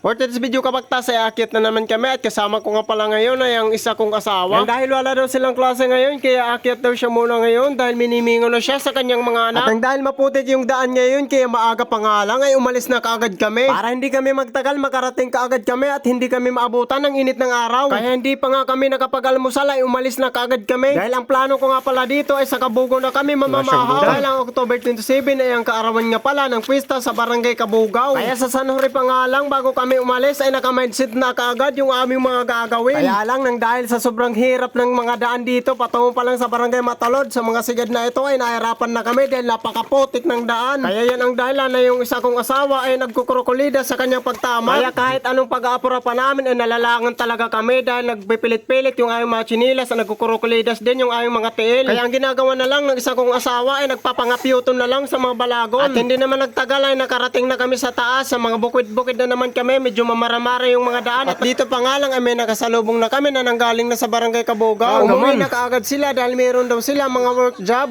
For today's video kabaktas ay aakyat na naman kami at kasama ko nga pala ngayon ay ang isa kong asawa. And dahil wala daw silang klase ngayon kaya aakyat daw siya muna ngayon dahil minimingo na siya sa kanyang mga anak. At ang dahil maputit yung daan ngayon kaya maaga pa nga lang ay umalis na kaagad kami. Para hindi kami magtagal makarating kaagad kami at hindi kami maabutan ng init ng araw. Kaya hindi pa nga kami nakapag-almusal ay umalis na kaagad kami. Dahil ang plano ko nga pala dito ay sa Kabugaw na kami mamamahaw. Dahil ang October 27 ay ang kaarawan nga pala ng pista sa Barangay Kabugaw. Kaya sa San Jorge pa nga lang bago kami umalis ay naka-mindset na kaagad yung aming mga gagawin. Kaya lang nang dahil sa sobrang hirap ng mga daan dito patungo pa lang sa Barangay Matalod sa mga sigad na ito ay nahirapan na kami dahil napakaputik ng daan. Kaya yan ang dahilan na yung isa kong asawa ay nagkukurokolida sa kanyang pagtama. Kaya kahit anong pag-aapura pa namin ay nalalangan talaga kami dahil nagpipilit-pilit yung aming mga chinilas at nagkukurokolidas din yung aming mga tiil. Kaya ang ginagawa na lang ng isa kong asawa ay nagpapangapyuton na lang sa mga balagon. At hindi naman nagtagal ay nakarating na kami sa taas sa mga bukid-bukid na naman kami. Medyo mamaramara yung mga daan. At dito pa nga lang ay may nakasalubong na kami na nanggaling na sa Barangay Kabugaw. Umuwi na kaagad sila dahil meron daw sila mga work job.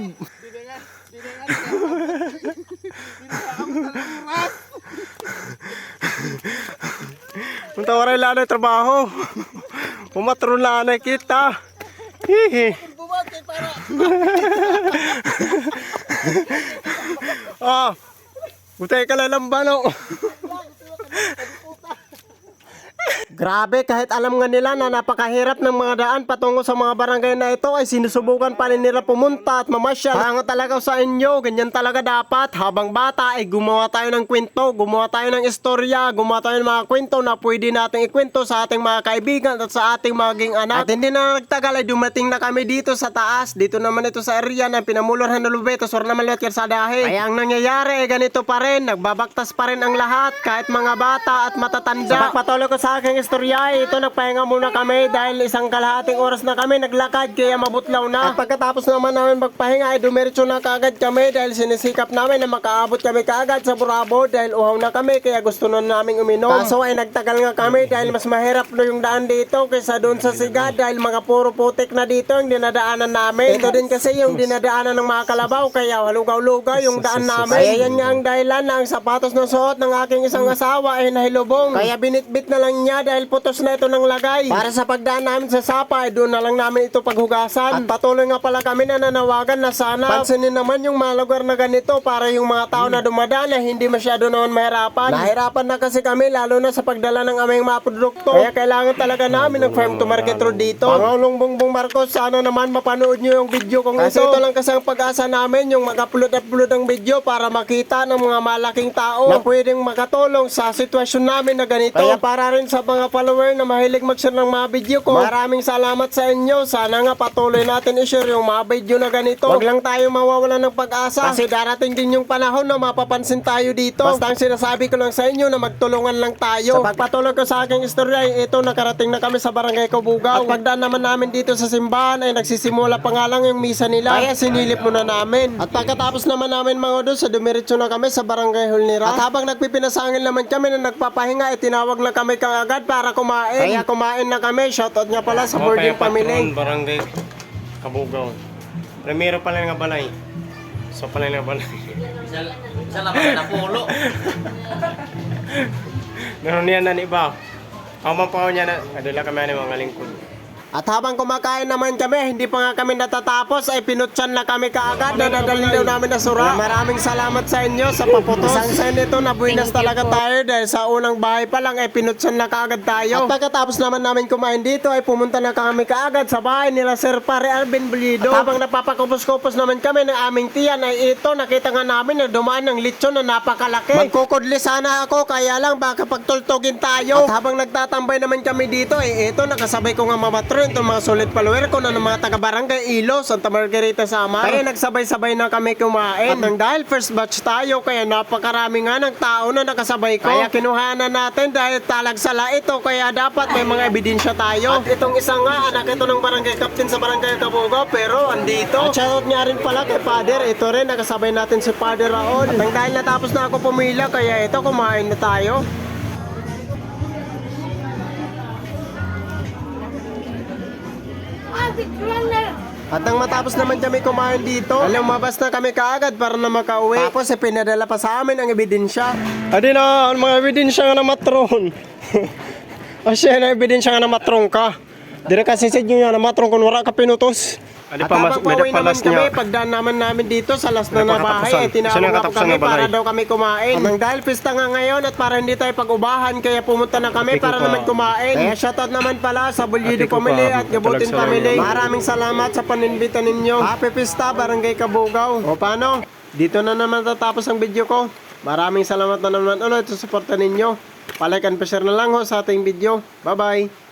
Punta waray lang na trabaho. Pumatron lang na kita. Hihi. Ah, butay ka lang ba no? Grabe, kahit alam nga nila na napakahirap ng mga daan patungo sa mga barangay na ito ay sinusubukan pa rin nila pumunta at mamasyal. Kaya nga talaga sa inyo, ganyan talaga dapat. Habang bata ay gumawa tayo ng kwento, gumawa tayo ng istorya, gumawa tayo ng mga kwento na pwede nating ikwento sa ating mga kaibigan at sa ating maging anak. At hindi na nagtagal ay dumating na kami dito sa taas. Dito naman ito sa area ng Pinamulorhan na Lubeto, Sorna Maluat, Kersadahe. Kaya ang nangyayari ay ganito pa rin, nagbabaktas pa rin ang lahat, kahit mga bata at matatanda. Sa pagpatuloy ko sa aking istorya, ito nagpahinga muna kami dahil isang kalahating oras na kami naglakad kaya mabutlaw na. At pagkatapos naman namin magpahinga ay dumiretso na kaagad kami dahil sinisikap namin na makaabot kami kaagad sa Burabo dahil uhaw na kami kaya gusto na naming uminom. Kaso ay nagtagal nga kami dahil mas mahirap na yung daan dito kaysa doon sa Sigad dahil mga puro putik na dito yung dinadaanan namin. Ito din kasi yung dinadaanan ng mga kalabaw kaya halugaw-lugaw yung daan namin. Kaya yan nga ang dahilan na ang sapatos na suot ng aking isang asawa ay nahilubong. Kaya binitbit na lang niya dahil putos na ito ng lagay. Para sa pagdaan namin sa Sapa ay doon na lang namin ito paghugasan. At patuloy nga pala kami na nanawagan na sana pansinin naman yung mga lugar na ganito para yung mga tao na dumadaan ay hindi masyado naman mahirapan. Nahirapan na kasi kami lalo na sa pagdala ng aming mga produkto. Kaya kailangan talaga namin ng farm to market road dito. Pangulong Bongbong Marcos, sana naman mapanood nyo yung video kong ito. Kasi ito lang kasi ang pag-asa namin yung mag-upload ang video para makita ng mga malaking tao na pwedeng makatulong sa sitwasyon namin na ganito. Kaya para rin sa mga follower na mahilig mag-share ng mga video ko, maraming salamat sa inyo. Sana nga patuloy natin i-share yung mga video na ganito. Huwag lang tayo mawawalan ng pag-asa kasi darating din yung panahon na mapapansin tayo dito. Basta ang sinasabi ko lang sa inyo na magtulungan lang tayo. Sa pagpatuloy ko sa aking istorya ay ito, nakarating na kami sa Barangay Kabugaw. At pagdaan naman namin dito sa simbahan ay nagsisimula pa nga lang yung misa nila. Kaya sinilip muna namin. At pagkatapos naman namin mga doon sa dumiretso na kami sa Barangay Hulnira. At habang nagpipinasangin naman kami na nagpapahinga ay tinawag na kami kaagad para kumain. Kaya kumain na kami. Shoutout nga pala sa boarding family. Barangay Kabugaw. Primero pala nga balay. So pala nga balay. Isa lang pala na pulo. Meron niya na iba. Pamampaw niya na. Adula kami ng mga lingkod. At habang kumakain naman kami, hindi pa nga kami natatapos, ay pinutsan na kami kaagad na dadalhin daw namin na sura. Maraming salamat sa inyo sa paputos. Isang sen ito na buinas talaga tayo dahil sa unang bahay pa lang ay pinutsan na kaagad tayo. At pagkatapos naman namin kumain dito ay pumunta na kami kaagad sa bahay nila Sir Pare Alvin Bulido. At habang napapakupos-kupos naman kami ng aming tiyan ay ito, nakita nga namin na dumaan ng lechon na napakalaki. Magkukudli sana ako kaya lang baka pagtultugin tayo. At habang nagtatambay naman kami dito ay ito, nakasabay ko nga mamatro itong mga solid follower ko na ng mga taga-barangay Ilo, Santa Margarita, Samar. Kaya nagsabay-sabay na kami kumain. At nang dahil first batch tayo, kaya napakarami nga ng tao na nakasabay ko. Kaya kinuhanan natin dahil talagsala ito, kaya dapat may mga ebidensya tayo. At itong isang nga, anak ito ng barangay captain sa barangay Kabugaw, pero andito. At shoutout niya rin pala kay Father. Ito rin, nakasabay natin si Father Raul. At nang dahil natapos na ako pumila, kaya ito, kumain na tayo. At nang matapos naman kami kumain dito, lumabas na kami kaagad para na makauwi. Tapos pinadala pa sa amin ang ebidensya. Adi na, ang mga ebidensya nga na matron. Asya na ebidensya nga na matron ka. Dire kasi sa inyo na matron kung wala ka pinutos. Adi At habang pauwi naman kami, pagdaan naman namin dito sa last na May bahay, pakatapusan. ay tinawag Sino ang nga po katapusan kami ng balay? para daw kami kumain. Nang dahil pista nga ngayon at para hindi tayo pag-ubahan, kaya pumunta na kami Ate ko para pa. naman kumain. Kaya shoutout naman pala sa Bulyido Ate ko Family pa. at Gabutin Talag sa Family. layo. Maraming salamat sa paninbita ninyo. Happy Pista, Barangay Kabugaw. O paano? Dito na naman tatapos ang video ko. Maraming salamat na naman ulit sa suporta ninyo. Palike and share na lang ho sa ating video. Bye-bye!